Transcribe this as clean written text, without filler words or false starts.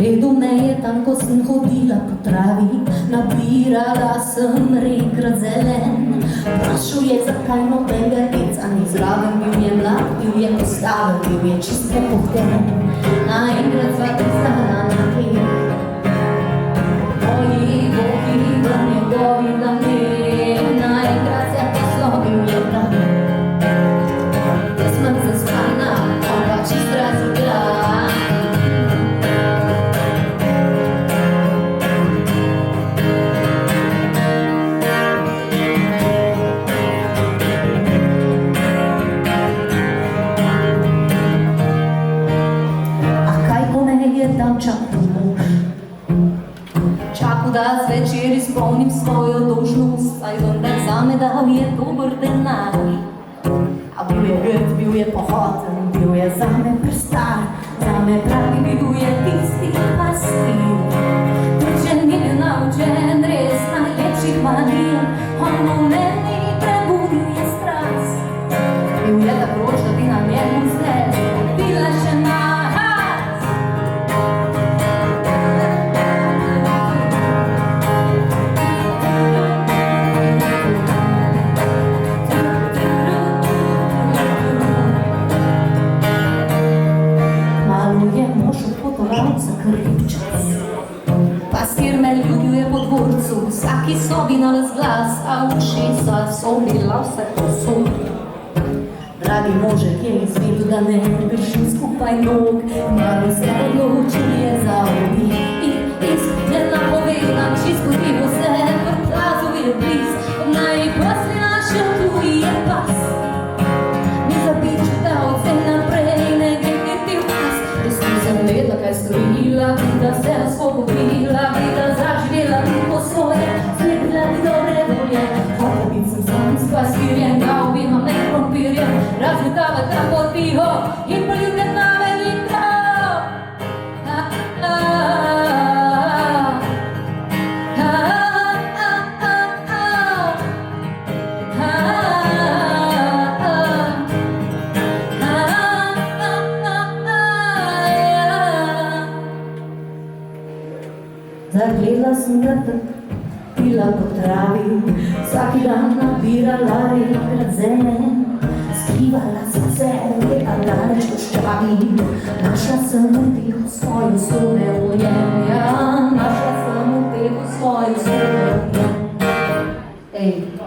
Sredo meje, tam ko sem hodila po travi, nabirala sem regrat zelen. Vprašal je, zakaj nobenega teca ni zraven, bil je mlad, bil je postaven, bil je čisto pohten. Naenkrat sva pristala na tleh, moji boki v njegovi dlani. Naenkrat se poslovil je dan, jaz sem zaspana, on pa čist razigran. Tam čakal mož, čakal, da zvečer izpolnim svojo dolžnost, saj vendar zame dal je dober denar. A bil je grd, bil je pohoten, bil je zame prestar, zame pravi bil je tisti pastir. Če ni bil naučen res najlepših manir, on v meni prebudil je strast. Bil je tak rož, da bi na njemu zles bila še na za krvim čas. Pastir me ljubil je po dvorcu, v vsaki sobi na razglas, a ušesa so bila vse posod. Dragi možek je izvedel, da ne držim skupaj nog, malo se odločil je za obih in ne napovedam, či zgodilo se, vrtlazov je bliz, najposli našel tuji je pas. Ni zabičil, da od vse naprej ne gledi vkas, resno sem vedla, kaj storila, bi da se osvobodila, bi da zaživela bi po svoje, sledila bi dobre volje. Hotel bit sem sam s pastirjem, dal bi vam nek krompirjem, razmetala tam potiho in poljubljen na veliko. Zagledala sem ga tak, pila po travi, vsaki dan nabirala regrat zelen. Skrivala sem se, leta daleč puščavi, našla sem v tehu svojo sone v njem, ja, našla sem v tehu svojo sone v njem. Ej.